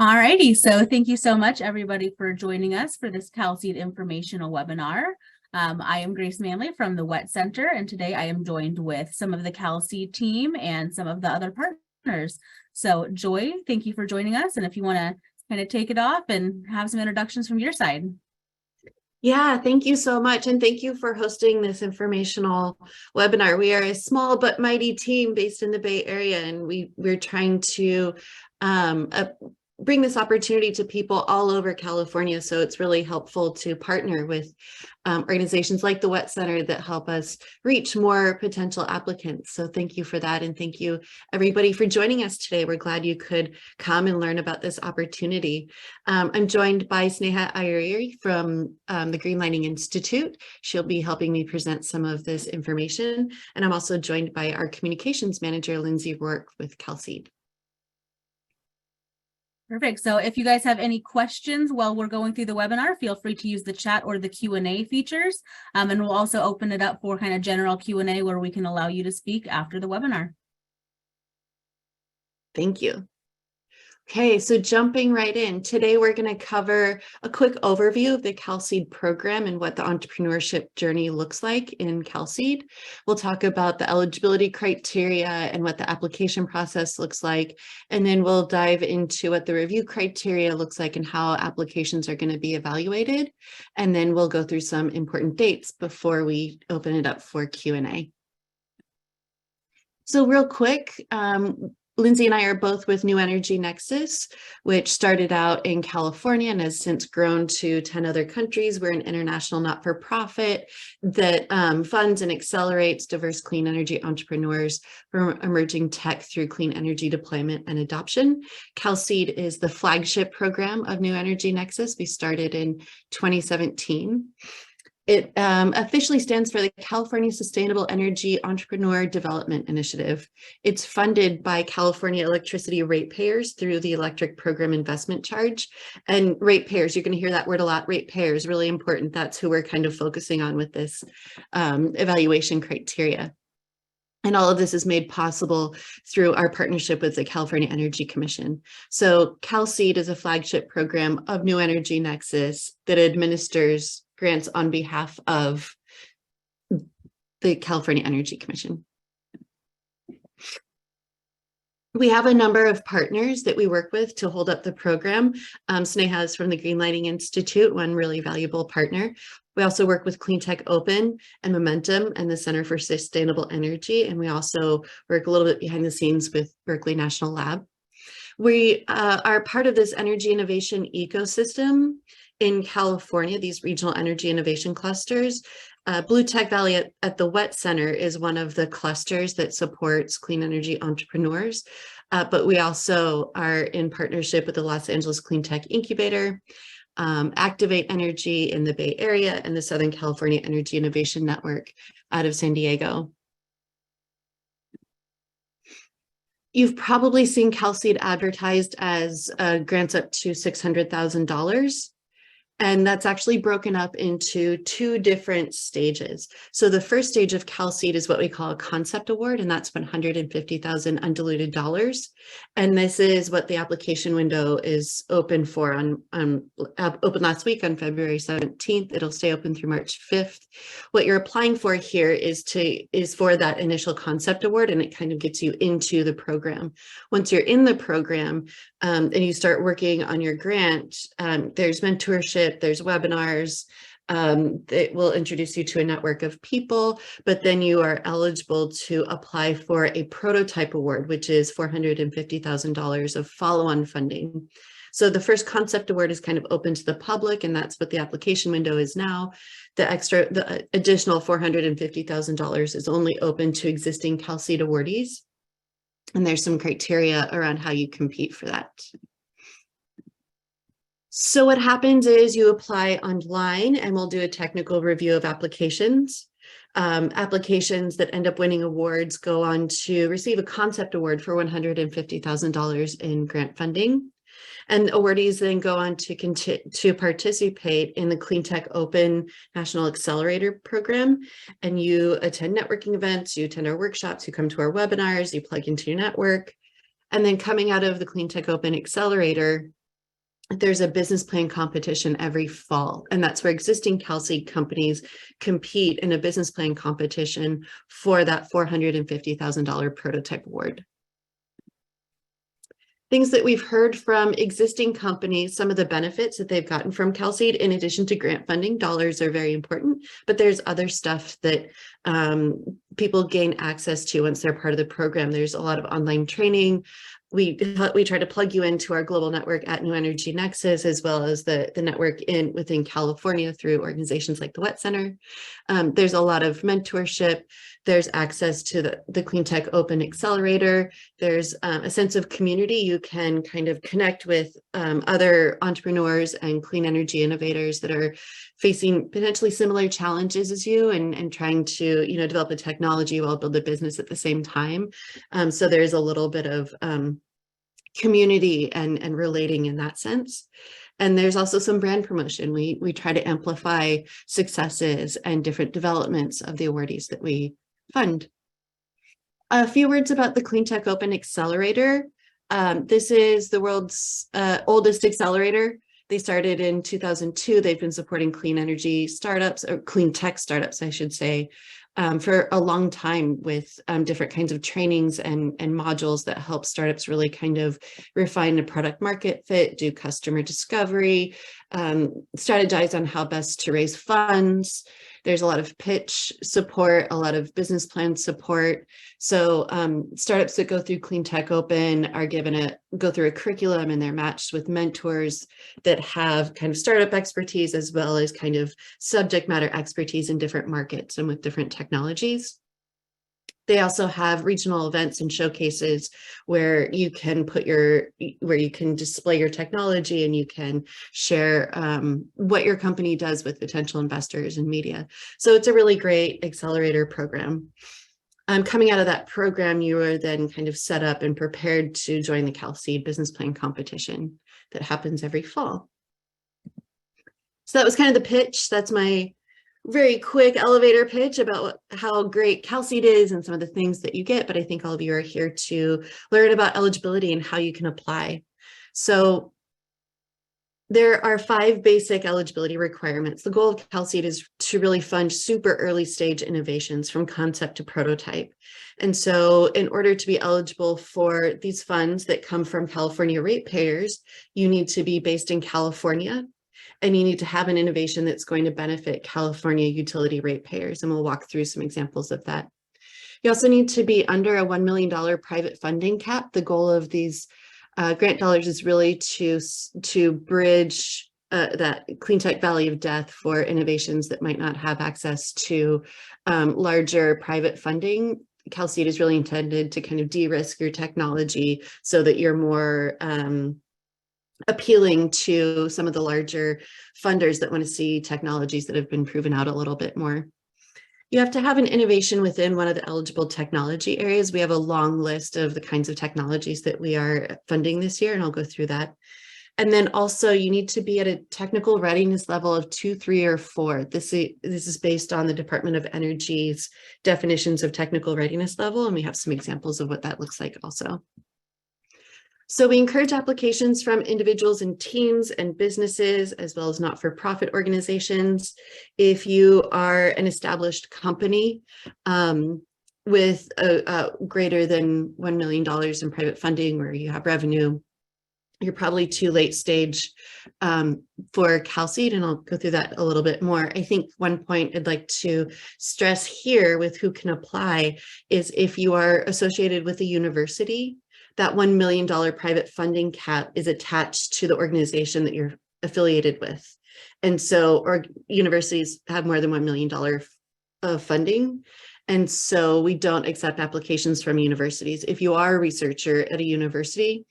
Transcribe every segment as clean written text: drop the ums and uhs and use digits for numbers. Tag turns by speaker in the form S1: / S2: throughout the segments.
S1: Alrighty, so thank you so much, everybody, for joining us for this CalSEED informational webinar. I am Grace Manley from the WET Center, and today I am joined with some of the CalSEED team and some of the other partners. So Joy, thank you for joining us, and if you want to kind of take it off and have some introductions from your side.
S2: Yeah, thank you so much. And thank you for hosting this informational webinar. We are a small but mighty team based in the Bay Area, and we're trying to bring this opportunity to people all over California. So it's really helpful to partner with organizations like the WET Center that help us reach more potential applicants. So thank you for that. And thank you, everybody, for joining us today. We're glad you could come and learn about this opportunity. I'm joined by Sneha Ayuri from the Green Lining Institute. She'll be helping me present some of this information. And I'm also joined by our communications manager, Lindsay Rourke with CalSEED.
S1: Perfect. So if you guys have any questions while we're going through the webinar, feel free to use the chat or the Q&A features. And we'll also open it up for kind of general Q&A where we can allow you to speak after the webinar.
S2: Thank you. Okay, so jumping right in, today we're going to cover a quick overview of the CalSEED program and what the entrepreneurship journey looks like in CalSEED. We'll talk about the eligibility criteria and what the application process looks like, and then we'll dive into what the review criteria looks like and how applications are going to be evaluated, and then we'll go through some important dates before we open it up for Q&A. So real quick, Lindsay and I are both with New Energy Nexus, which started out in California and has since grown to 10 other countries. We're an international not-for-profit that funds and accelerates diverse clean energy entrepreneurs from emerging tech through clean energy deployment and adoption. CalSEED is the flagship program of New Energy Nexus. We started in 2017. It officially stands for the California Sustainable Energy Entrepreneur Development Initiative. It's funded by California electricity ratepayers through the Electric Program Investment Charge. And ratepayers, you're going to hear that word a lot, ratepayers, really important. That's who we're kind of focusing on with this evaluation criteria. And all of this is made possible through our partnership with the California Energy Commission. So CalSEED is a flagship program of New Energy Nexus that administers grants on behalf of the California Energy Commission. We have a number of partners that we work with to hold up the program. Sneha is from the Green Lining Institute, one really valuable partner. We also work with Clean Tech Open and Momentum and the Center for Sustainable Energy. And we also work a little bit behind the scenes with Berkeley National Lab. We are part of this energy innovation ecosystem in California, these regional energy innovation clusters. Blue Tech Valley at the WET Center is one of the clusters that supports clean energy entrepreneurs. But we also are in partnership with the Los Angeles Clean Tech Incubator, Activate Energy in the Bay Area, and the Southern California Energy Innovation Network out of San Diego. You've probably seen CalSEED advertised as grants up to $600,000. And that's actually broken up into two different stages. So the first stage of CalSEED is what we call a concept award, and that's $150,000 undiluted dollars. And this is what the application window is open for open last week on February 17th. It'll stay open through March 5th. What you're applying for here is for that initial concept award, and it kind of gets you into the program. Once you're in the program and you start working on your grant, there's mentorship, there's webinars that will introduce you to a network of people, but then you are eligible to apply for a prototype award, which is $450,000 of follow-on funding. So the first concept award is kind of open to the public, and that's what the application window is now. The additional $450,000 is only open to existing CalSEED awardees. And there's some criteria around how you compete for that. So what happens is you apply online and we'll do a technical review of applications. Applications that end up winning awards go on to receive a concept award for $150,000 in grant funding. And awardees then go on to participate in the Clean Tech Open National Accelerator program. And you attend networking events, you attend our workshops, you come to our webinars, you plug into your network. And then coming out of the Clean Tech Open Accelerator, there's a business plan competition every fall, and that's where existing CalSEED companies compete in a business plan competition for that $450,000 prototype award. Things that we've heard from existing companies, some of the benefits that they've gotten from CalSEED, in addition to grant funding, dollars are very important, but there's other stuff that people gain access to once they're part of the program. There's a lot of online training. We try to plug you into our global network at New Energy Nexus, as well as the network within California through organizations like the Wet Center. There's a lot of mentorship. There's access to the Clean Tech Open Accelerator. There's a sense of community. You can kind of connect with other entrepreneurs and clean energy innovators that are facing potentially similar challenges as you, and trying to, develop a technology while build a business at the same time. So there's a little bit of community and relating in that sense. And there's also some brand promotion. We try to amplify successes and different developments of the awardees that we fund. A few words about the Clean Tech Open Accelerator. This is the world's oldest accelerator. They started in 2002. They've been supporting clean energy startups, or clean tech startups, I should say, for a long time, with different kinds of trainings and modules that help startups really kind of refine the product market fit, do customer discovery, strategize on how best to raise funds. There's a lot of pitch support, a lot of business plan support. So startups that go through Clean Tech Open are go through a curriculum, and they're matched with mentors that have kind of startup expertise, as well as kind of subject matter expertise in different markets and with different technologies. They also have regional events and showcases where you can display your technology, and you can share what your company does with potential investors and media. So it's a really great accelerator program. Coming out of that program, you are then kind of set up and prepared to join the CalSEED business plan competition that happens every fall. So that was kind of the pitch. That's my very quick elevator pitch about how great CalSEED is and some of the things that you get, but I think all of you are here to learn about eligibility and how you can apply. So there are 5 basic eligibility requirements. The goal of CalSEED is to really fund super early stage innovations from concept to prototype. And so in order to be eligible for these funds that come from California ratepayers, you need to be based in California, and you need to have an innovation that's going to benefit California utility ratepayers, and we'll walk through some examples of that. You also need to be under a $1 million private funding cap. The goal of these grant dollars is really to bridge that clean tech valley of death for innovations that might not have access to larger private funding. CalSEED is really intended to kind of de-risk your technology so that you're more appealing to some of the larger funders that want to see technologies that have been proven out a little bit more. You have to have an innovation within one of the eligible technology areas. We have a long list of the kinds of technologies that we are funding this year, and I'll go through that. And then also you need to be at a technical readiness level of 2, 3, or 4. This is based on the Department of Energy's definitions of technical readiness level, and we have some examples of what that looks like also. So we encourage applications from individuals and teams and businesses, as well as not-for-profit organizations. If you are an established company with a greater than $1 million in private funding, where you have revenue, you're probably too late stage for CalSEED, and I'll go through that a little bit more. I think one point I'd like to stress here with who can apply is if you are associated with a university, that $1 million private funding cap is attached to the organization that you're affiliated with. And so, or universities have more than $1 million of funding. And so we don't accept applications from universities. If you are a researcher at a university,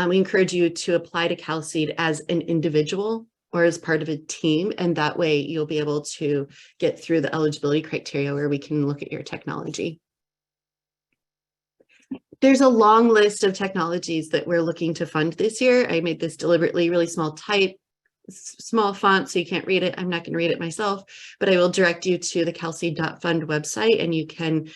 S2: we encourage you to apply to CalSEED as an individual or as part of a team. And that way you'll be able to get through the eligibility criteria where we can look at your technology. There's a long list of technologies that we're looking to fund this year. I made this deliberately really small type, small font, so you can't read it. I'm not going to read it myself, but I will direct you to the calseed.fund website, and you can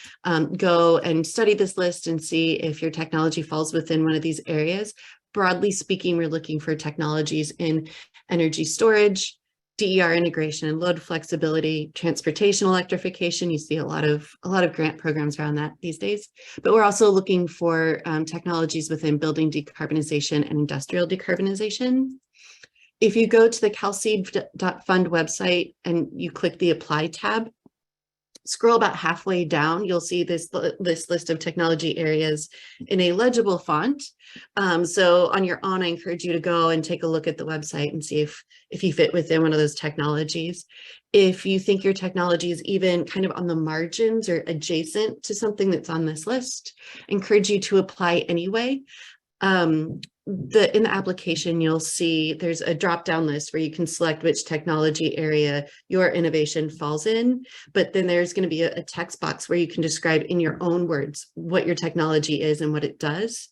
S2: go and study this list and see if your technology falls within one of these areas. broadly speaking, we're looking for technologies in energy storage, DER integration and load flexibility, transportation electrification. You see a lot of grant programs around that these days, but we're also looking for technologies within building decarbonization and industrial decarbonization. If you go to the CalSEED.fund website and you click the Apply tab, scroll about halfway down, you'll see this list of technology areas in a legible font. So on your own, I encourage you to go and take a look at the website and see if you fit within one of those technologies. If you think your technology is even kind of on the margins or adjacent to something that's on this list, I encourage you to apply anyway. In the application, you'll see there's a drop-down list where you can select which technology area your innovation falls in, but then there's going to be a text box where you can describe in your own words what your technology is and what it does.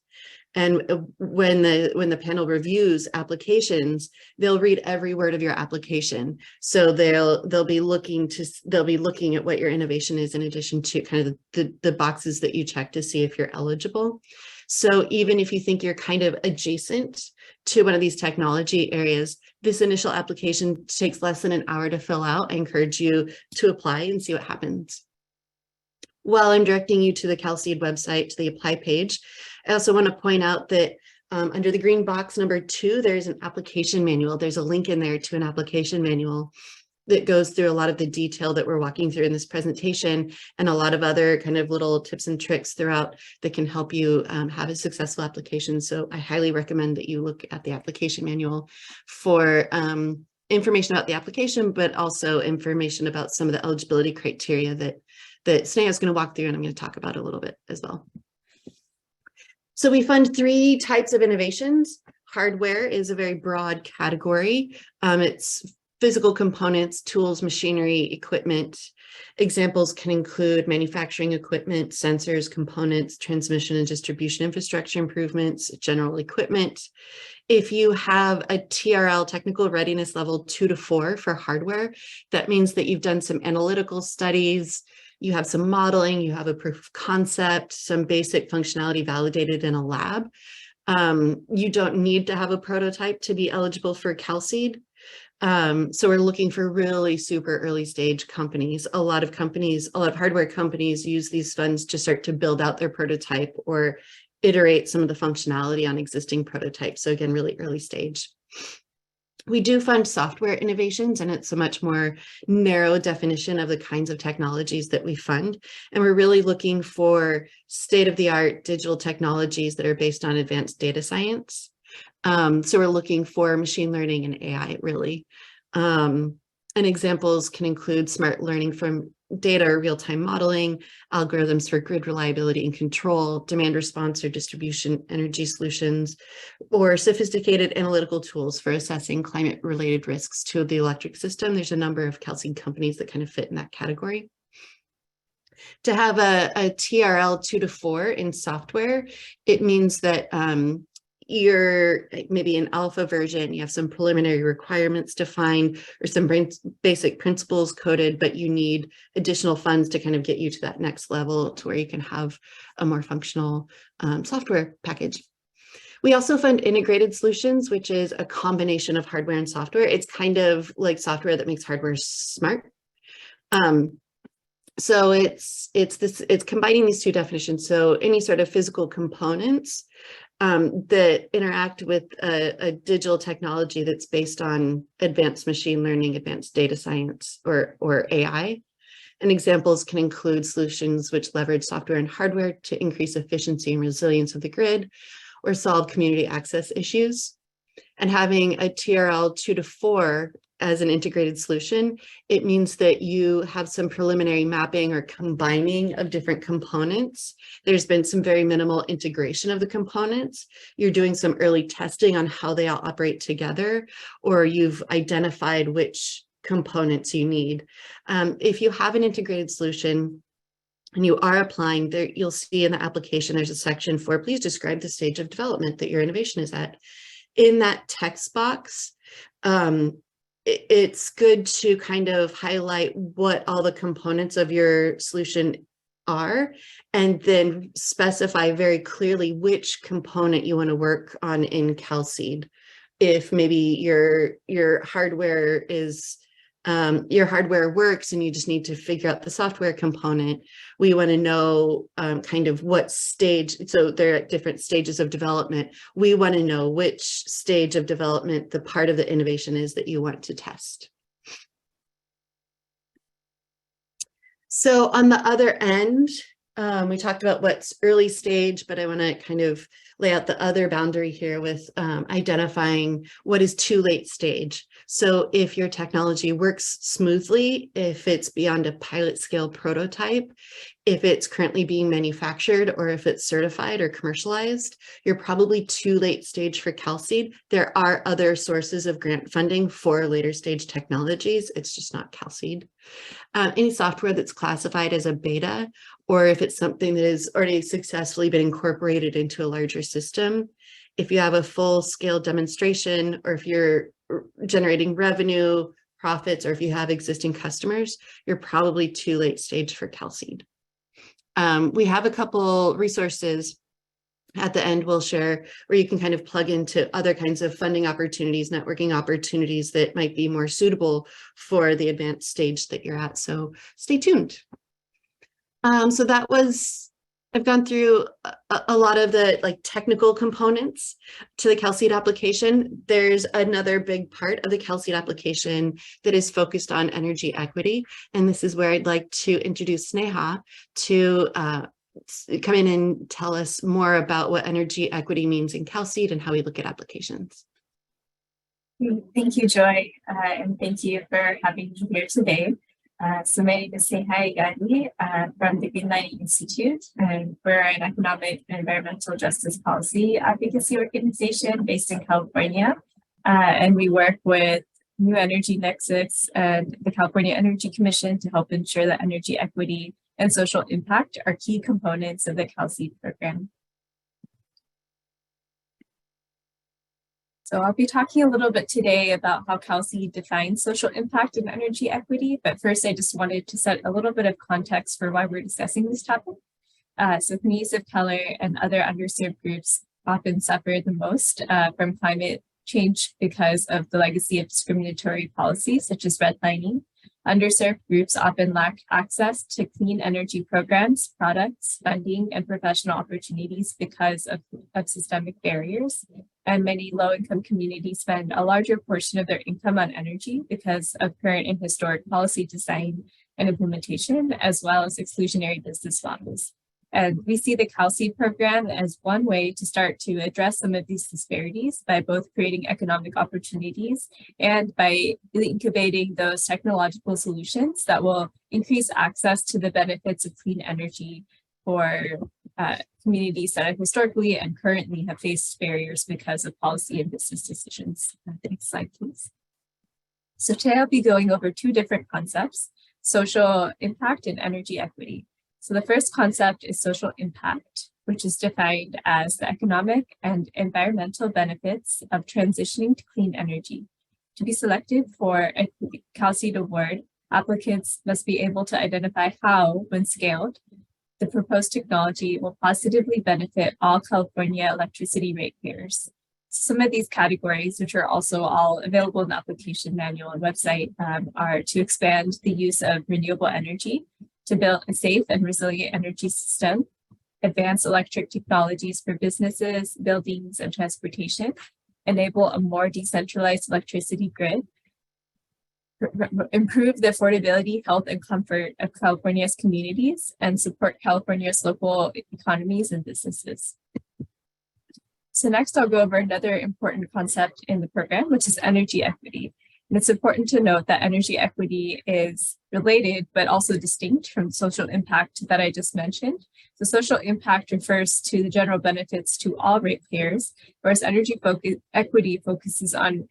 S2: And when the panel reviews applications, they'll read every word of your application. So they'll be looking at what your innovation is in addition to kind of the boxes that you check to see if you're eligible. So even if you think you're kind of adjacent to one of these technology areas, this initial application takes less than an hour to fill out. I encourage you to apply and see what happens. While I'm directing you to the CalSEED website, to the apply page, I also want to point out that under the green box number 2, there's an application manual. There's a link in there to an application manual that goes through a lot of the detail that we're walking through in this presentation and a lot of other kind of little tips and tricks throughout that can help you have a successful application. So I highly recommend that you look at the application manual for information about the application, but also information about some of the eligibility criteria that Sneha is going to walk through and I'm going to talk about a little bit as well. So we fund 3 types of innovations. Hardware is a very broad category. It's physical components, tools, machinery, equipment. Examples can include manufacturing equipment, sensors, components, transmission and distribution infrastructure improvements, general equipment. If you have a TRL, technical readiness level 2 to 4 for hardware, that means that you've done some analytical studies, you have some modeling, you have a proof of concept, some basic functionality validated in a lab. You don't need to have a prototype to be eligible for CalSEED. So we're looking for really super early stage companies. A lot of hardware companies use these funds to start to build out their prototype or iterate some of the functionality on existing prototypes. So again, really early stage. We do fund software innovations, and it's a much more narrow definition of the kinds of technologies that we fund. And we're really looking for state-of-the-art digital technologies that are based on advanced data science. So we're looking for machine learning and AI, really. And examples can include smart learning from data or real-time modeling, algorithms for grid reliability and control, demand response or distribution energy solutions, or sophisticated analytical tools for assessing climate-related risks to the electric system. There's a number of CalSEED companies that kind of fit in that category. To have a TRL 2 to 4 in software, it means that you're maybe an alpha version, you have some preliminary requirements defined or some basic principles coded, but you need additional funds to kind of get you to that next level to where you can have a more functional software package. We also fund integrated solutions, which is a combination of hardware and software. It's kind of like software that makes hardware smart. So it's combining these 2 definitions. So any sort of physical components that interact with a digital technology that's based on advanced machine learning, advanced data science, or AI. And examples can include solutions which leverage software and hardware to increase efficiency and resilience of the grid or solve community access issues. And having a TRL 2 to 4 as an integrated solution, it means that you have some preliminary mapping or combining of different components. There's been some very minimal integration of the components. You're doing some early testing on how they all operate together, or you've identified which components you need. If you have an integrated solution and you are applying there, you'll see in the application, there's a section for, please describe the stage of development that your innovation is at. In that text box, it's good to kind of highlight what all the components of your solution are, and then specify very clearly which component you want to work on in CalSEED. If maybe your hardware is your hardware works and you just need to figure out the software component, we want to know kind of what stage. So they're at different stages of development. We want to know which stage of development the part of the innovation is that you want to test. So on the other end, we talked about what's early stage, but I want to kind of lay out the other boundary here with identifying what is too late stage. So if your technology works smoothly, if it's beyond a pilot scale prototype, if it's currently being manufactured, or if it's certified or commercialized, you're probably too late stage for CalSEED. There are other sources of grant funding for later stage technologies. It's just not CalSEED. Any software that's classified as a beta, or if it's something that has already successfully been incorporated into a larger system, if you have a full scale demonstration, or if you're generating revenue, profits, or if you have existing customers, you're probably too late stage for CalSEED. We have a couple resources at the end we'll share where you can kind of plug into other kinds of funding opportunities, networking opportunities that might be more suitable for the advanced stage that you're at. So stay tuned. So that was, I've gone through a lot of the technical components to the CalSEED application. There's another big part of the CalSEED application that is focused on energy equity. And this is where I'd like to introduce Sneha to come in and tell us more about what energy equity means in CalSEED and how we look at applications.
S3: Thank you, Joy, and thank you for having me here today. So my name is Sneha Igadi from the Green Lining Institute, and we're an economic and environmental justice policy advocacy organization based in California. And we work with New Energy Nexus and the California Energy Commission to help ensure that energy equity and social impact are key components of the CalSEED program. So I'll be talking a little bit today about how CalSEED defines social impact and energy equity, but first I just wanted to set a little bit of context for why we're discussing this topic. So communities of color and other underserved groups often suffer the most from climate change because of the legacy of discriminatory policies such as redlining. Underserved groups often lack access to clean energy programs, products, funding, and professional opportunities because of systemic barriers. And many low-income communities spend a larger portion of their income on energy because of current and historic policy design and implementation, as well as exclusionary business models. And we see the CalSEED program as one way to start to address some of these disparities by both creating economic opportunities and by incubating those technological solutions that will increase access to the benefits of clean energy for communities that have historically and currently have faced barriers because of policy and business decisions. Next slide, please. So today I'll be going over two different concepts, social impact and energy equity. So the first concept is social impact, which is defined as the economic and environmental benefits of transitioning to clean energy. To be selected for a CalSEED award, applicants must be able to identify how, when scaled, the proposed technology will positively benefit all California electricity ratepayers. Some of these categories, which are also all available in the application manual and website, are to expand the use of renewable energy, to build a safe and resilient energy system, advance electric technologies for businesses, buildings, and transportation, enable a more decentralized electricity grid, improve the affordability, health, and comfort of California's communities, and support California's local economies and businesses. So next, I'll go over another important concept in the program, which is energy equity. And it's important to note that energy equity is related, but also distinct from social impact that I just mentioned. The social impact refers to the general benefits to all ratepayers, whereas energy equity focuses on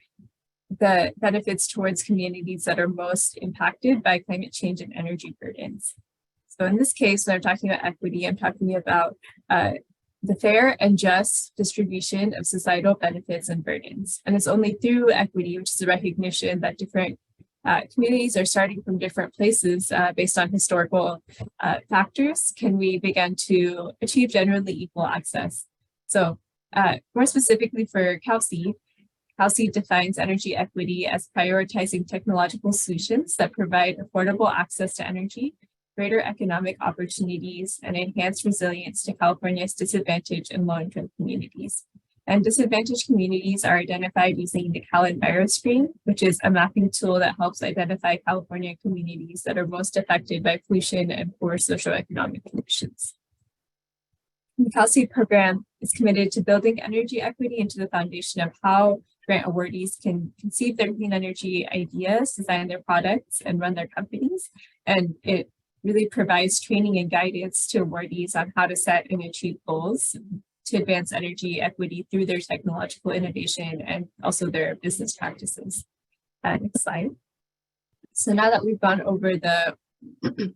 S3: the benefits towards communities that are most impacted by climate change and energy burdens. So in this case, when I'm talking about equity, I'm talking about the fair and just distribution of societal benefits and burdens. And it's only through equity, which is the recognition that different communities are starting from different places based on historical factors, can we begin to achieve generally equal access? So more specifically for CalSEED, CalSEED defines energy equity as prioritizing technological solutions that provide affordable access to energy, greater economic opportunities, and enhanced resilience to California's disadvantaged and low-income communities. And disadvantaged communities are identified using the CalEnviroscreen, which is a mapping tool that helps identify California communities that are most affected by pollution and poor socioeconomic conditions. The CalSEED program is committed to building energy equity into the foundation of how grant awardees can conceive their clean energy ideas, design their products, and run their companies. And it really provides training and guidance to awardees on how to set and achieve goals to advance energy equity through their technological innovation and also their business practices. Next slide. So now that we've gone over the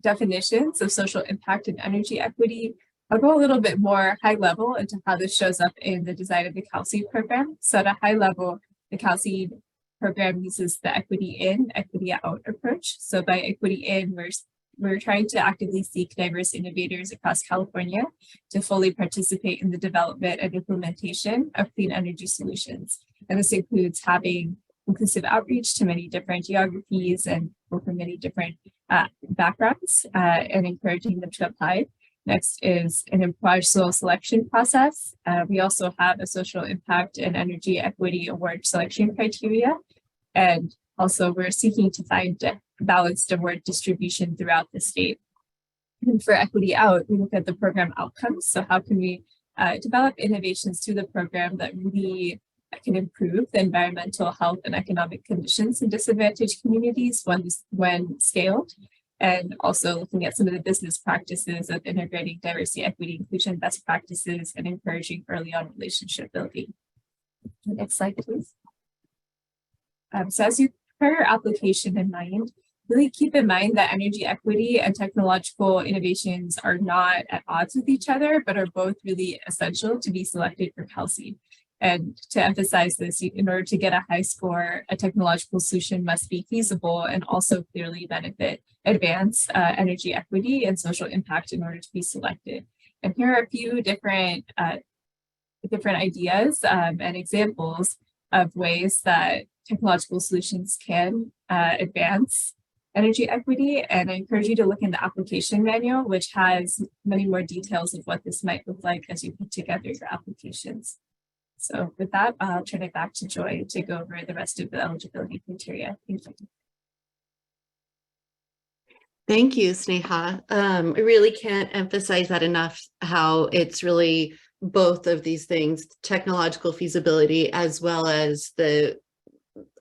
S3: definitions of social impact and energy equity, I'll go a little bit more high level into how this shows up in the design of the CalSEED program. So at a high level, the CalSEED program uses the equity in, equity out approach. So by equity in, we're trying to actively seek diverse innovators across California to fully participate in the development and implementation of clean energy solutions. And this includes having inclusive outreach to many different geographies and from many different backgrounds and encouraging them to apply. Next is an impartial selection process. We also have a social impact and energy equity award selection criteria. And also we're seeking to find balanced award distribution throughout the state. And for equity out, we look at the program outcomes. So how can we develop innovations through the program that really can improve the environmental, health, and economic conditions in disadvantaged communities when scaled? And also looking at some of the business practices of integrating diversity, equity, inclusion, best practices, and encouraging early on relationship building. Next slide, please. So as you prepare your application in mind, really keep in mind that energy equity and technological innovations are not at odds with each other, but are both really essential to be selected for CalSEED. And to emphasize this, in order to get a high score, a technological solution must be feasible and also clearly advance energy equity and social impact in order to be selected. And here are a few different ideas and examples of ways that technological solutions can advance energy equity. And I encourage you to look in the application manual, which has many more details of what this might look like as you put together your applications. So with that, I'll turn it back to Joy to go over the rest of the eligibility criteria. Thank you.
S2: Thank you, Sneha. I really can't emphasize that enough, how it's really both of these things, technological feasibility, as well as the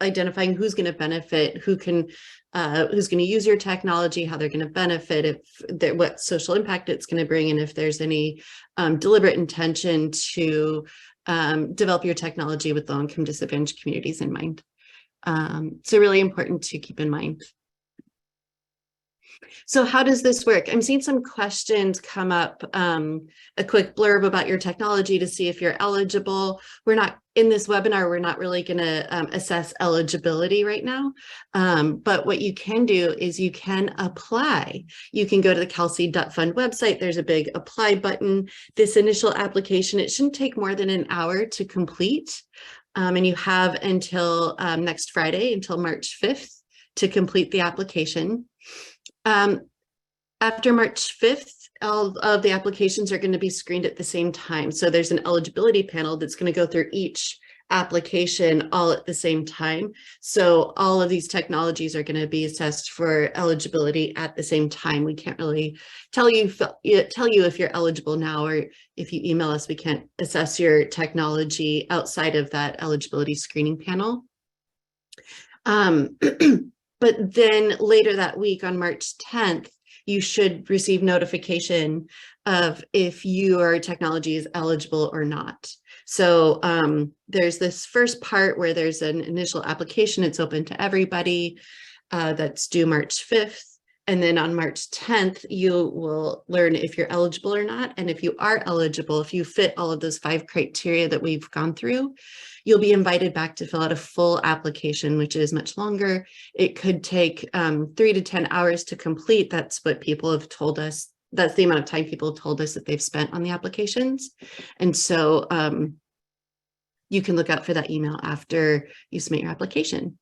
S2: identifying who's going to benefit, who's going to use your technology, how they're going to benefit, what social impact it's going to bring, and if there's any deliberate intention to develop your technology with low-income disadvantaged communities in mind. So really important to keep in mind. So how does this work? I'm seeing some questions come up, a quick blurb about your technology to see if you're eligible. We're not in this webinar, we're not really going to assess eligibility right now. But what you can do is you can apply. You can go to the CalSEED.fund website. There's a big apply button. This initial application, it shouldn't take more than an hour to complete. And you have until next Friday, until March 5th, to complete the application. After March 5th, all of the applications are going to be screened at the same time. So there's an eligibility panel that's going to go through each application all at the same time. So all of these technologies are going to be assessed for eligibility at the same time. We can't really tell you if you're eligible now, or if you email us, we can't assess your technology outside of that eligibility screening panel. But then later that week on March 10th, you should receive notification of if your technology is eligible or not. So there's this first part where there's an initial application. It's open to everybody. That's due March 5th. And then on March 10th, you will learn if you're eligible or not. And if you are eligible, if you fit all of those 5 criteria that we've gone through, you'll be invited back to fill out a full application, which is much longer. It could take 3 to 10 hours to complete. That's what people have told us. That's the amount of time people have told us that they've spent on the applications. And so you can look out for that email after you submit your application.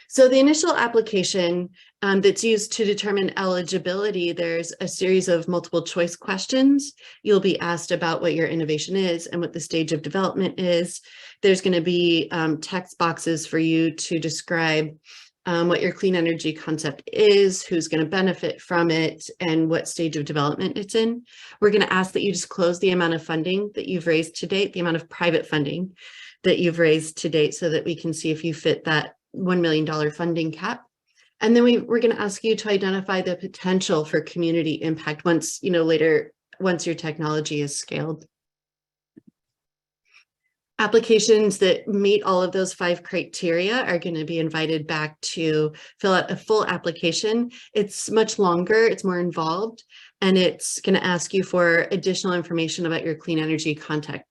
S2: So the initial application that's used to determine eligibility, there's a series of multiple choice questions. You'll be asked about what your innovation is and what the stage of development is. There's going to be text boxes for you to describe what your clean energy concept is, who's going to benefit from it, and what stage of development it's in. We're going to ask that you disclose the amount of funding that you've raised to date, the amount of private funding that you've raised to date, so that we can see if you fit that $1 million funding cap. And then we're going to ask you to identify the potential for community impact once, once your technology is scaled. Applications that meet all of those 5 criteria are going to be invited back to fill out a full application. It's much longer, it's more involved, and it's going to ask you for additional information about your clean energy concept,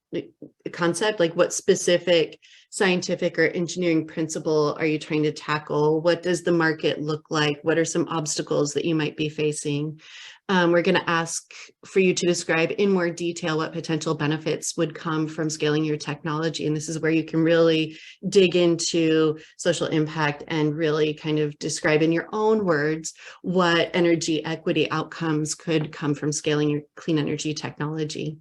S2: like what specific scientific or engineering principle are you trying to tackle? What does the market look like? What are some obstacles that you might be facing? We're going to ask for you to describe in more detail what potential benefits would come from scaling your technology. And this is where you can really dig into social impact and really kind of describe in your own words what energy equity outcomes could come from scaling your clean energy technology.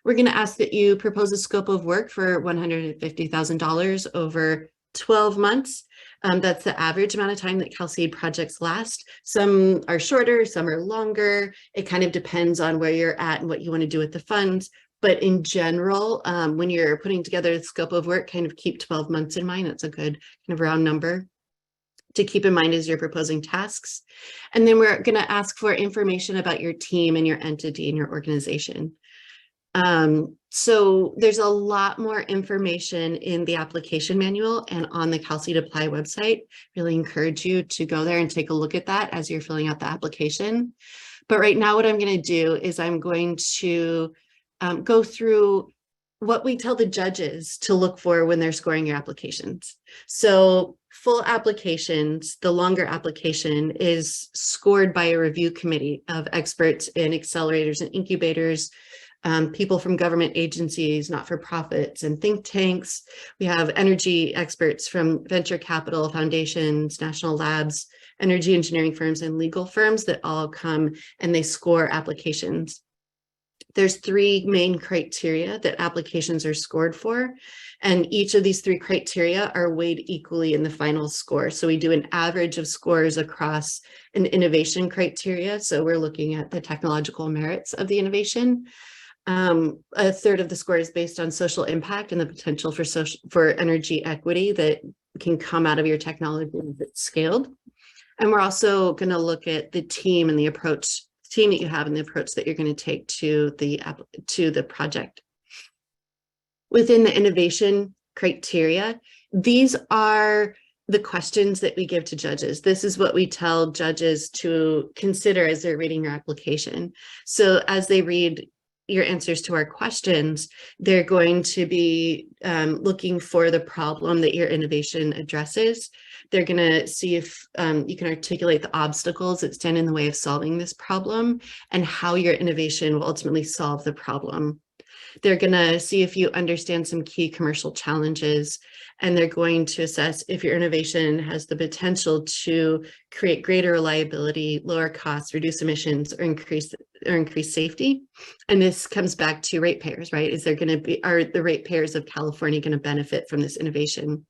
S2: We're going to ask that you propose a scope of work for $150,000 over 12 months. That's the average amount of time that CalSEED projects last. Some are shorter, some are longer. It kind of depends on where you're at and what you want to do with the funds. But in general, when you're putting together the scope of work, kind of keep 12 months in mind. That's a good kind of round number to keep in mind as you're proposing tasks. And then we're going to ask for information about your team and your entity and your organization. So there's a lot more information in the application manual and on the CalSEED Apply website. Really encourage you to go there and take a look at that as you're filling out the application. But right now, what I'm going to do is I'm going to go through what we tell the judges to look for when they're scoring your applications. So full applications, the longer application, is scored by a review committee of experts in accelerators and incubators, people from government agencies, not-for-profits, and think tanks. We have energy experts from venture capital foundations, national labs, energy engineering firms, and legal firms that all come and they score applications. There's 3 main criteria that applications are scored for, and each of these 3 criteria are weighed equally in the final score. So we do an average of scores across an innovation criteria. So we're looking at the technological merits of the innovation. A third of the score is based on social impact and the potential for energy equity that can come out of your technology as it's scaled. And we're also going to look at the team and the team that you have and the approach that you're going to take to the project. Within the innovation criteria, these are the questions that we give to judges. This is what we tell judges to consider as they're reading your application. So as they read your answers to our questions, they're going to be looking for the problem that your innovation addresses. They're going to see if you can articulate the obstacles that stand in the way of solving this problem and how your innovation will ultimately solve the problem. They're going to see if you understand some key commercial challenges, and they're going to assess if your innovation has the potential to create greater reliability, lower costs, reduce emissions, or increase safety. And this comes back to ratepayers, right? Are the ratepayers of California going to benefit from this innovation?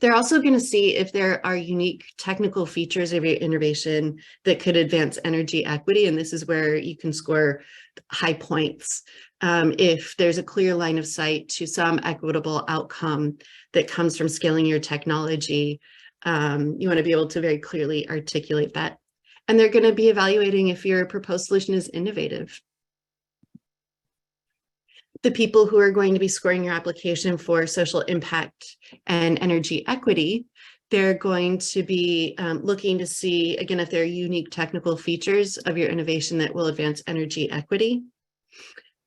S2: They're also going to see if there are unique technical features of your innovation that could advance energy equity. And this is where you can score high points. If there's a clear line of sight to some equitable outcome that comes from scaling your technology, you want to be able to very clearly articulate that. And they're going to be evaluating if your proposed solution is innovative. The people who are going to be scoring your application for social impact and energy equity, They're going to be looking to see, again, if there are unique technical features of your innovation that will advance energy equity.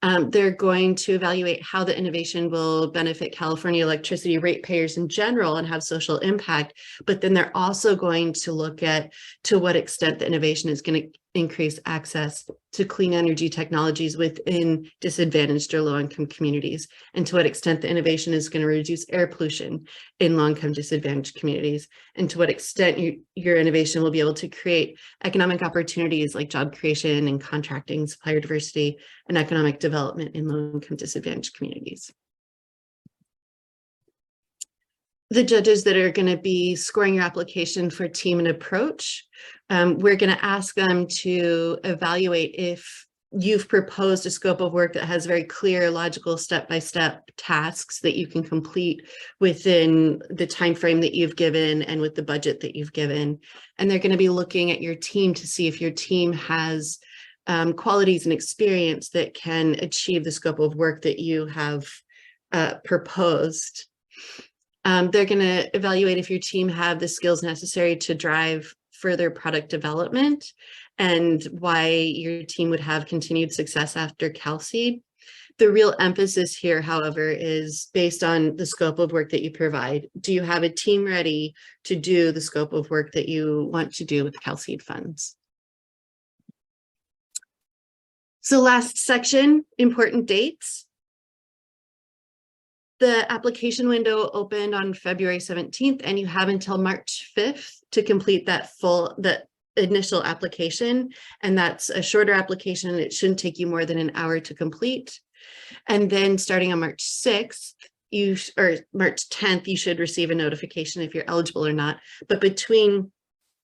S2: They're going to evaluate how the innovation will benefit California electricity ratepayers in general and have social impact, but then they're also going to look at to what extent the innovation is going to increase access to clean energy technologies within disadvantaged or low-income communities, and to what extent the innovation is going to reduce air pollution in low-income disadvantaged communities, and to what extent your innovation will be able to create economic opportunities like job creation and contracting, supplier diversity, and economic development in low-income disadvantaged communities. The judges that are going to be scoring your application for team and approach, we're going to ask them to evaluate if you've proposed a scope of work that has very clear, logical, step-by-step tasks that you can complete within the time frame that you've given and with the budget that you've given. And they're going to be looking at your team to see if your team has qualities and experience that can achieve the scope of work that you have proposed. They're going to evaluate if your team have the skills necessary to drive further product development and why your team would have continued success after CalSEED. The real emphasis here, however, is based on the scope of work that you provide. Do you have a team ready to do the scope of work that you want to do with CalSEED funds? So last section, important dates. The application window opened on February 17th, and you have until March 5th to complete that initial application. And that's a shorter application. It shouldn't take you more than an hour to complete. And then starting on March 6th, or March 10th, you should receive a notification if you're eligible or not. But between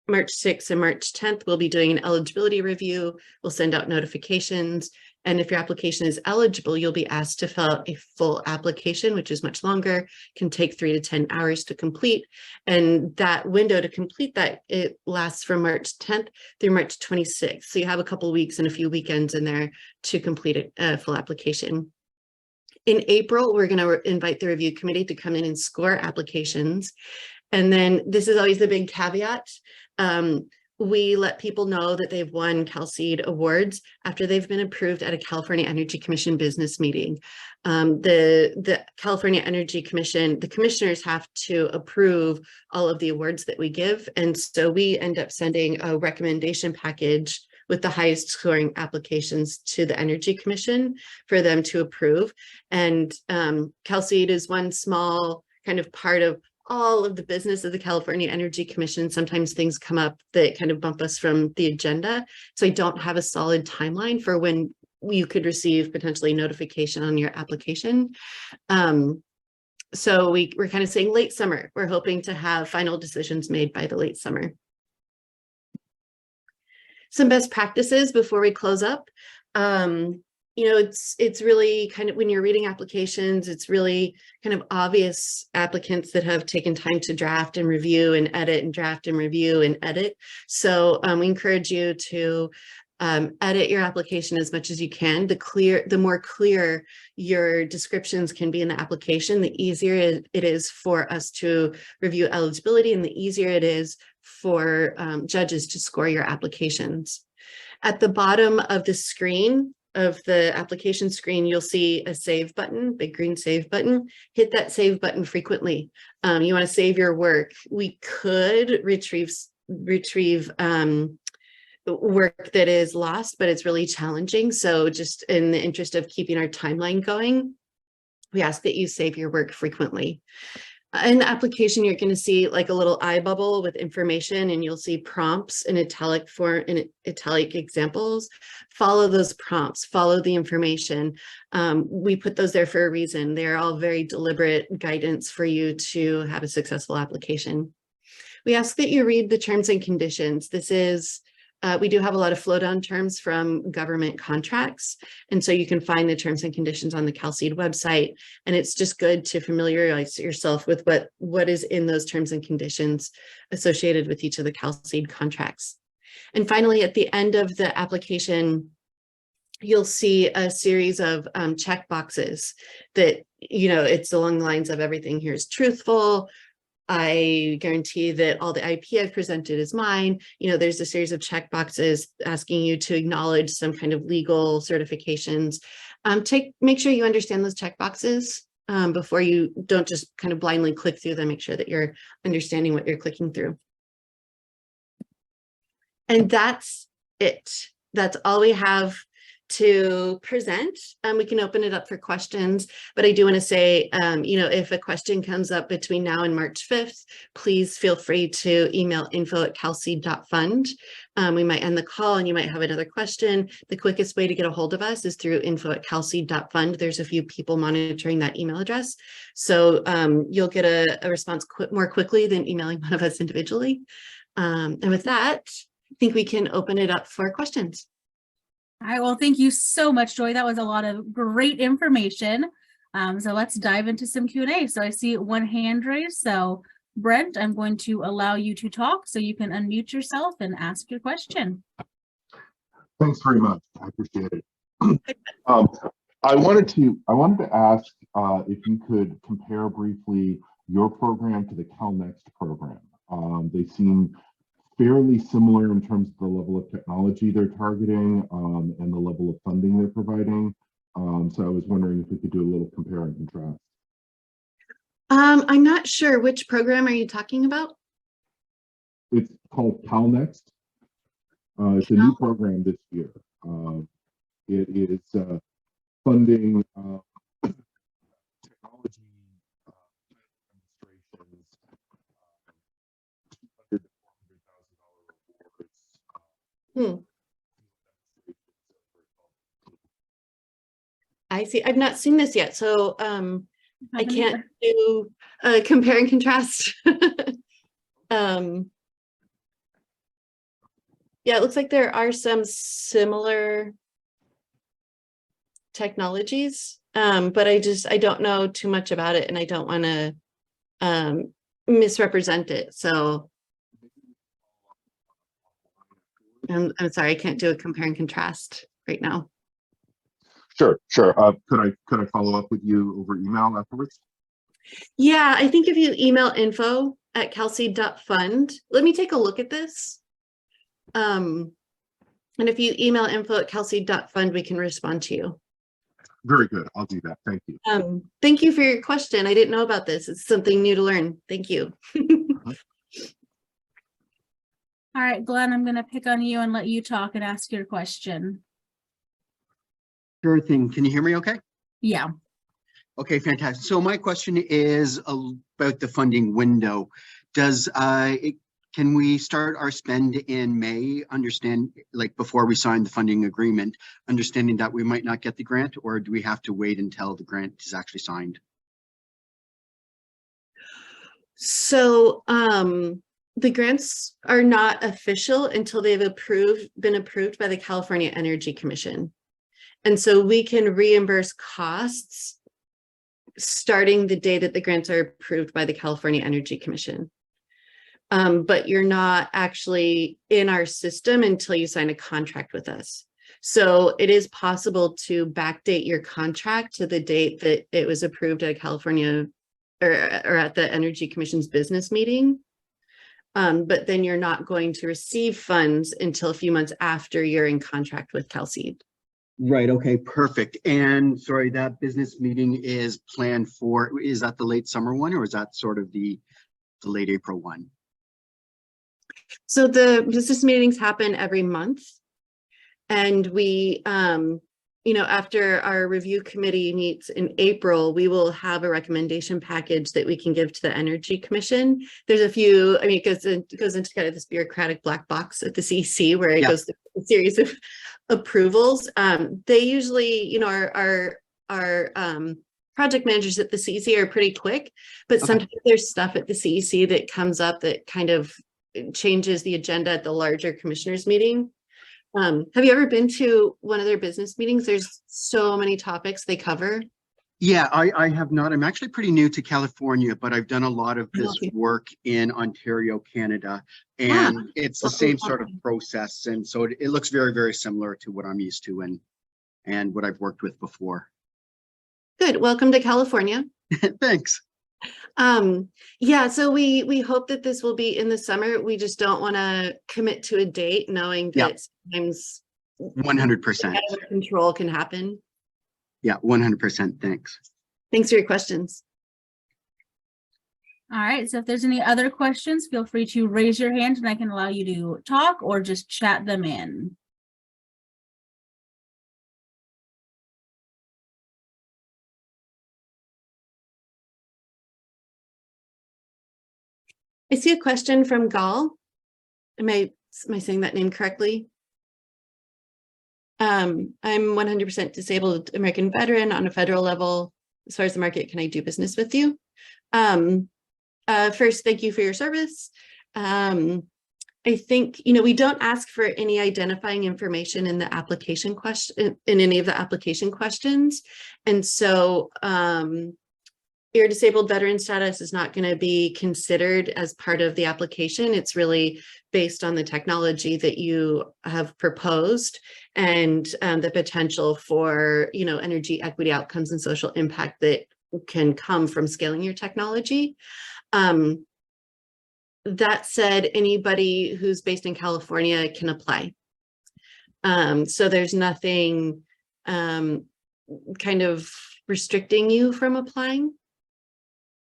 S2: March 6th and March 10th, we'll be doing an eligibility review. We'll send out notifications. And if your application is eligible, you'll be asked to fill out a full application, which is much longer, can take 3 to 10 hours to complete. And that window to complete that, it lasts from March 10th through March 26th. So you have a couple of weeks and a few weekends in there to complete a full application. In April, we're going to invite the review committee to come in and score applications. And then this is always the big caveat. We let people know that they've won CalSEED awards after they've been approved at a California Energy Commission business meeting. The California Energy Commission, the commissioners have to approve all of the awards that we give. And so we end up sending a recommendation package with the highest scoring applications to the Energy Commission for them to approve. And CalSEED is one small kind of part of all of the business of the California Energy Commission. Sometimes things come up that kind of bump us from the agenda. So I don't have a solid timeline for when you could receive potentially notification on your application. So we're kind of saying late summer. We're hoping to have final decisions made by the late summer. Some best practices before we close up. You know, it's really kind of, when you're reading applications, it's really kind of obvious applicants that have taken time to draft and review and edit and draft and review and edit. So we encourage you to edit your application as much as you can. The more clear your descriptions can be in the application, the easier it is for us to review eligibility, and the easier it is for judges to score your applications. At the bottom of the screen, of the application screen, you'll see a save button, big green save button. Hit that save button frequently. You want to save your work. We could retrieve work that is lost, but it's really challenging. So just in the interest of keeping our timeline going, we ask that you save your work frequently. In the application, you're going to see like a little eye bubble with information, and you'll see prompts in italic examples. Follow those prompts, follow the information. We put those there for a reason. They're all very deliberate guidance for you to have a successful application. We ask that you read the terms and conditions. This is we do have a lot of flow down terms from government contracts. And so you can find the terms and conditions on the CalSEED website. And it's just good to familiarize yourself with what is in those terms and conditions associated with each of the CalSEED contracts. And finally, at the end of the application, you'll see a series of check boxes that, you know, it's along the lines of everything here is truthful, I guarantee that all the IP I've presented is mine. You know, there's a series of check boxes asking you to acknowledge some kind of legal certifications. Make sure you understand those check boxes before you don't just kind of blindly click through them. Make sure that you're understanding what you're clicking through. And that's it. That's all we have to present. We can open it up for questions, but I do want to say, you know, if a question comes up between now and March 5th, please feel free to email info@calseed.fund. We might end the call and you might have another question. The quickest way to get a hold of us is through info@calseed.fund. There's a few people monitoring that email address. So you'll get a response more quickly than emailing one of us individually. And with that, I think we can open it up for questions.
S1: All right, well, thank you so much, Joy. That was a lot of great information. So let's dive into some Q&A. So I see one hand raised. So Brent, I'm going to allow you to talk so you can unmute yourself and ask your question.
S4: Thanks very much. I appreciate it. I wanted to ask if you could compare briefly your program to the CalNext program. They seem fairly similar in terms of the level of technology they're targeting and the level of funding they're providing. So I was wondering if we could do a little compare and contrast.
S2: I'm not sure, which program are you talking about?
S4: It's called CalNext. It's a new program this year. It is funding technology demonstrations, $200,000 to $400,000 awards.
S2: I see. I've not seen this yet, so I can't do compare and contrast. Yeah, it looks like there are some similar technologies, but I don't know too much about it, and I don't want to misrepresent it. So I'm sorry, I can't do a compare and contrast right now.
S4: Sure. Could I follow up with you over email afterwards?
S2: Yeah, I think if you email info@calseed.fund, let me take a look at this. And if you email info@calseed.fund, we can respond to you.
S4: Very good. I'll do that. Thank you.
S2: Thank you for your question. I didn't know about this. It's something new to learn. Thank you.
S1: All right, Glenn, I'm going to pick on you and let you talk and ask your question.
S5: Sure thing. Can you hear me okay?
S1: Yeah.
S5: Okay, fantastic. So my question is about the funding window. Can we start our spend in May, like before we sign the funding agreement, understanding that we might not get the grant, or do we have to wait until the grant is actually signed?
S2: So the grants are not official until they've been approved by the California Energy Commission. And so we can reimburse costs starting the day that the grants are approved by the California Energy Commission. But you're not actually in our system until you sign a contract with us. So it is possible to backdate your contract to the date that it was approved at California or at the Energy Commission's business meeting. But then you're not going to receive funds until a few months after you're in contract with CalSEED.
S5: Right. Okay, perfect. And sorry, that business meeting is planned for, is that the late summer one, or is that sort of the late April one?
S2: So the business meetings happen every month. And we, after our review committee meets in April, we will have a recommendation package that we can give to the Energy Commission. There's a few, it goes into kind of this bureaucratic black box at the CEC where it goes through a series of approvals. They usually, our project managers at the CEC are pretty quick, but sometimes there's stuff at the CEC that comes up that kind of changes the agenda at the larger commissioners meeting. Have you ever been to one of their business meetings? There's so many topics they cover.
S5: Yeah, I have not. I'm actually pretty new to California, but I've done a lot of this work in Ontario, Canada, and it's the same sort of process. And so it looks very, very similar to what I'm used to and what I've worked with before.
S2: Good. Welcome to California.
S5: Thanks.
S2: Yeah, so we hope that this will be in the summer. We just don't want to commit to a date, knowing
S5: Yeah.
S2: that sometimes
S5: 100%.
S2: out of our control can happen.
S5: Yeah, 100%. Thanks.
S2: Thanks for your questions.
S1: All right, so if there's any other questions, feel free to raise your hand and I can allow you to talk or just chat them in.
S2: I see a question from Gal. Am I saying that name correctly? I'm 100% disabled American veteran on a federal level. As far as the market, can I do business with you? First, thank you for your service. I think, we don't ask for any identifying information in the application question, in any of the application questions. And so your disabled veteran status is not going to be considered as part of the application. It's really based on the technology that you have proposed and the potential for, energy equity outcomes and social impact that can come from scaling your technology. That said, anybody who's based in California can apply. So there's nothing kind of restricting you from applying.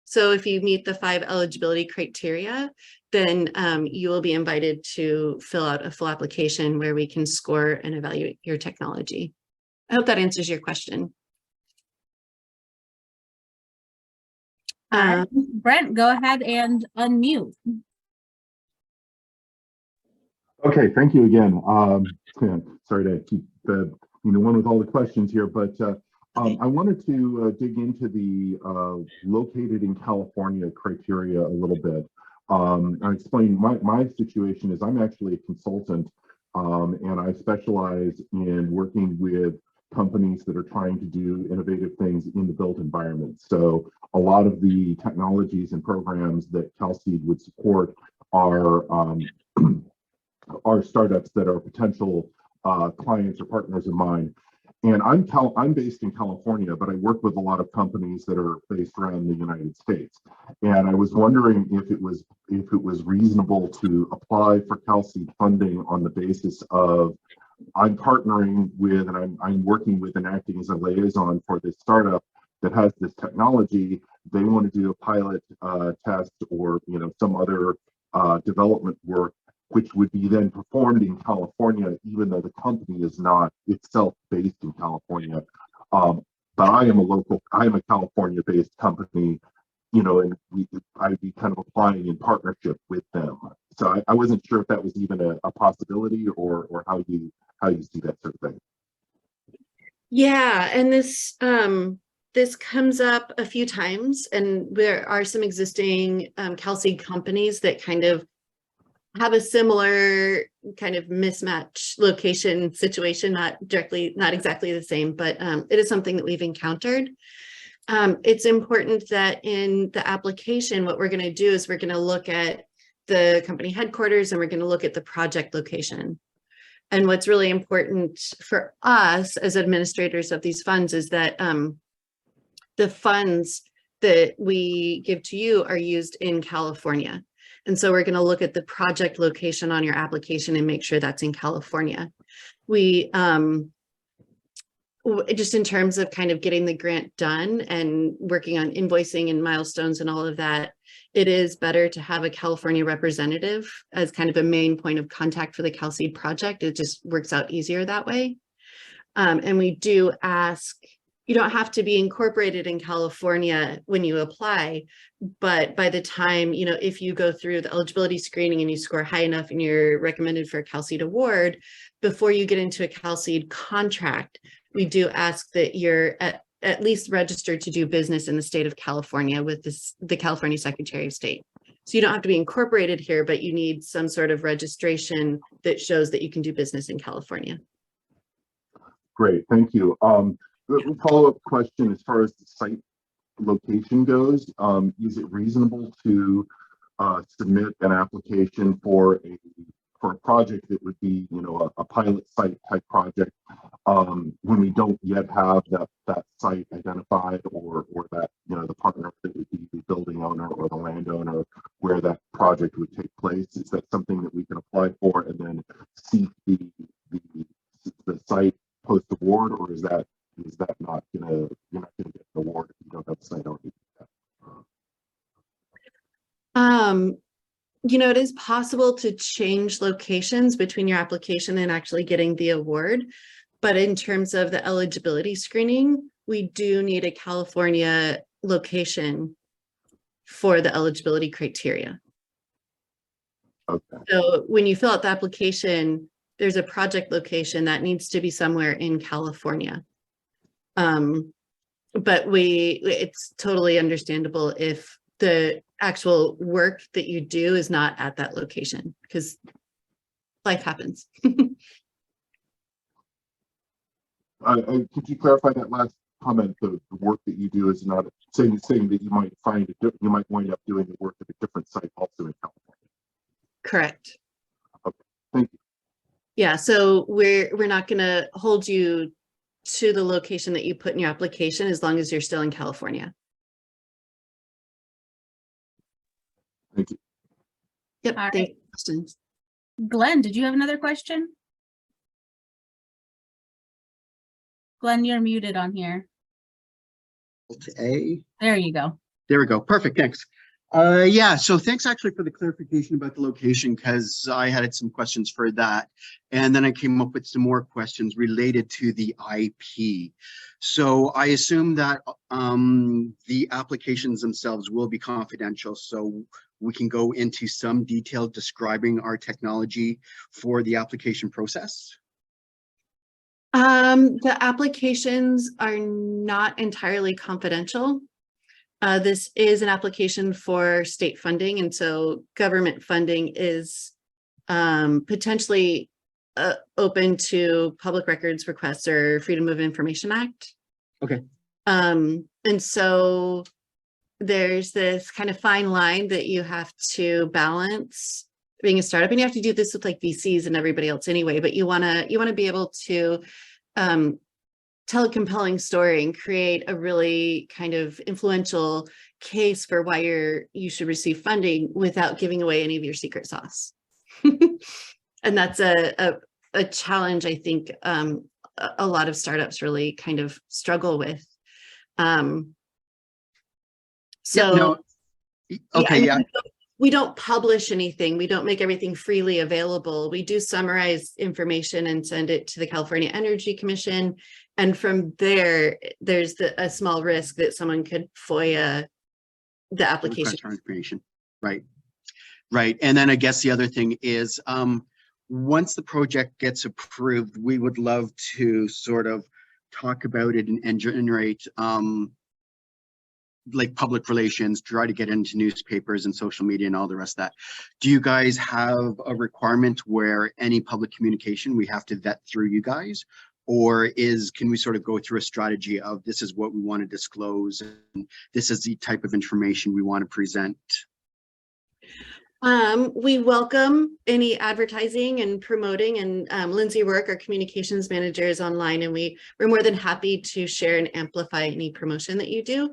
S2: So if you meet the 5 eligibility criteria, then you will be invited to fill out a full application where we can score and evaluate your technology. I hope that answers your question.
S1: All right. Brent, go ahead and unmute.
S4: Okay, thank you again. Sorry to keep the one with all the questions here, but I wanted to dig into the located in California criteria a little bit. I explained my situation is I'm actually a consultant, and I specialize in working with companies that are trying to do innovative things in the built environment. So a lot of the technologies and programs that CalSEED would support are startups that are potential clients or partners of mine. And I'm based in California, but I work with a lot of companies that are based around the United States. And I was wondering if it was reasonable to apply for CalSEED funding on the basis of I'm partnering with and I'm working with and acting as a liaison for this startup that has this technology. They want to do a pilot test or some other development work, which would be then performed in California, even though the company is not itself based in California. But I'm a California-based company, and I'd be kind of applying in partnership with them. So I wasn't sure if that was even a possibility or how you see that sort of thing.
S2: Yeah, and this comes up a few times, and there are some existing CalSEED companies that kind of have a similar kind of mismatch location situation, not exactly the same, but it is something that we've encountered. It's important that in the application, what we're going to do is we're going to look at the company headquarters and we're going to look at the project location. And what's really important for us as administrators of these funds is that the funds that we give to you are used in California. And so we're going to look at the project location on your application and make sure that's in California. We just in terms of kind of getting the grant done and working on invoicing and milestones and all of that, it is better to have a California representative as kind of a main point of contact for the CalSEED project. It just works out easier that way. And we do ask, you don't have to be incorporated in California when you apply, but by the time, if you go through the eligibility screening and you score high enough and you're recommended for a CalSEED award, before you get into a CalSEED contract, we do ask that you're at least registered to do business in the state of California with the California Secretary of State. So you don't have to be incorporated here, but you need some sort of registration that shows that you can do business in California.
S4: Great, thank you. The follow-up question as far as the site location goes, is it reasonable to submit an application for a project that would be, a pilot site type project when we don't yet have that site identified or that, the partner that would be building
S2: You know, it is possible to change locations between your application and actually getting the award. But in terms of the eligibility screening, we do need a California location for the eligibility criteria.
S4: Okay.
S2: So when you fill out the application, there's a project location that needs to be somewhere in California. But it's totally understandable if the actual work that you do is not at that location, because life happens.
S4: Could you clarify that last comment? The work that you do is not saying that you might you might wind up doing the work at a different site also in California.
S2: Correct.
S4: Okay, thank you.
S2: Yeah, so we're not going to hold you to the location that you put in your application as long as you're still in California.
S4: Thank you.
S2: Yep.
S1: All
S2: Thank
S1: right.
S2: you. Questions.
S1: Glenn, did you have another question? Glenn, you're muted on here.
S5: A.
S1: There you go.
S5: There we go. Perfect. Thanks. Yeah, so thanks actually for the clarification about the location, because I had some questions for that. And then I came up with some more questions related to the IP. So I assume that the applications themselves will be confidential, so we can go into some detail describing our technology for the application process.
S2: The applications are not entirely confidential. This is an application for state funding, and so government funding is potentially open to public records requests or Freedom of Information Act.
S5: Okay.
S2: And so there's this kind of fine line that you have to balance being a startup, and you have to do this with like VCs and everybody else anyway, but you want to be able to tell a compelling story and create a really kind of influential case for why you should receive funding without giving away any of your secret sauce. And that's a challenge I think a lot of startups really kind of struggle with.
S5: Okay, yeah.
S2: We don't publish anything. We don't make everything freely available. We do summarize information and send it to the California Energy Commission. And from there, there's a small risk that someone could FOIA the application.
S5: Information. Right. Right. And then I guess the other thing is, once the project gets approved, we would love to sort of talk about it and generate like public relations, try to get into newspapers and social media and all the rest of that. Do you guys have a requirement where any public communication we have to vet through you guys? Or can we sort of go through a strategy of this is what we want to disclose and this is the type of information we want to present?
S2: We welcome any advertising and promoting, and Lindsay Rourke, our communications manager, is online, and we're more than happy to share and amplify any promotion that you do.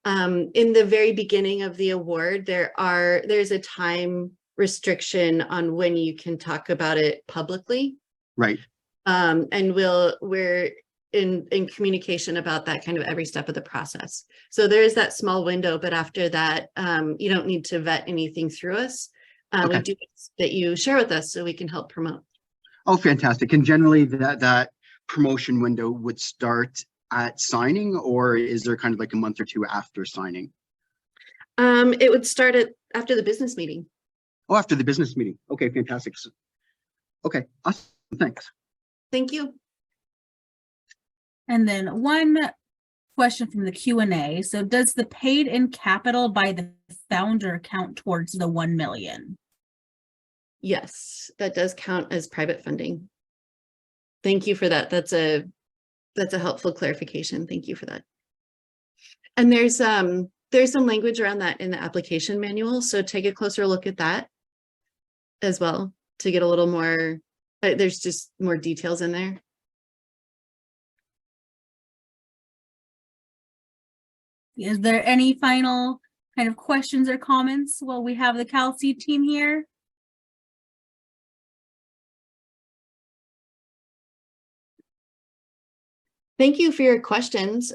S2: In the very beginning of the award, there's a time restriction on when you can talk about it publicly.
S5: Right.
S2: And we're in communication about that kind of every step of the process. So there is that small window, but after that, you don't need to vet anything through us.
S5: Okay.
S2: We do that you share with us so we can help promote.
S5: Oh, fantastic. And generally that promotion window would start at signing, or is there kind of like a month or two after signing?
S2: It would start after the business meeting.
S5: Oh, after the business meeting. Okay, fantastic. Okay, awesome. Thanks.
S2: Thank you.
S1: And then one question from the Q&A. So does the paid in capital by the founder count towards the 1 million?
S2: Yes, that does count as private funding. Thank you for that. That's a helpful clarification. Thank you for that. And there's some language around that in the application manual. So take a closer look at that as well to get a little more, there's just more details in there.
S1: Is there any final kind of questions or comments while we have the CalSEED team here?
S2: Thank you for your questions.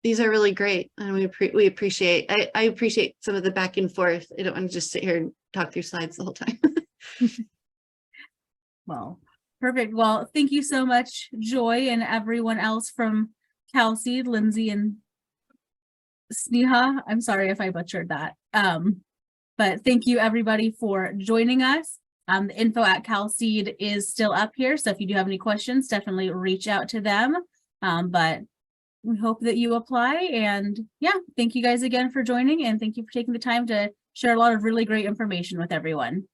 S2: These are really great, and we appreciate. I appreciate some of the back and forth. I don't want to just sit here and talk through slides the whole time.
S1: Well, perfect. Well, thank you so much, Joy, and everyone else from CalSEED, Lindsay and Sneha. I'm sorry if I butchered that. But thank you everybody for joining us. The info at CalSEED is still up here, so if you do have any questions, definitely reach out to them. But we hope that you apply, and yeah, thank you guys again for joining, and thank you for taking the time to share a lot of really great information with everyone.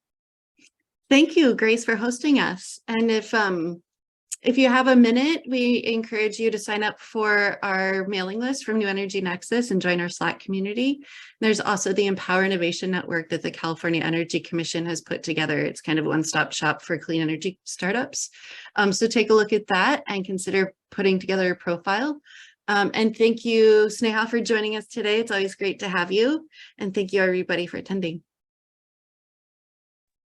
S2: Thank you, Grace, for hosting us. And if you have a minute, we encourage you to sign up for our mailing list from New Energy Nexus and join our Slack community. There's also the Empower Innovation Network that the California Energy Commission has put together. It's kind of a one-stop shop for clean energy startups. So take a look at that and consider putting together a profile. And thank you, Sneha, for joining us today. It's always great to have you. And thank you, everybody, for attending.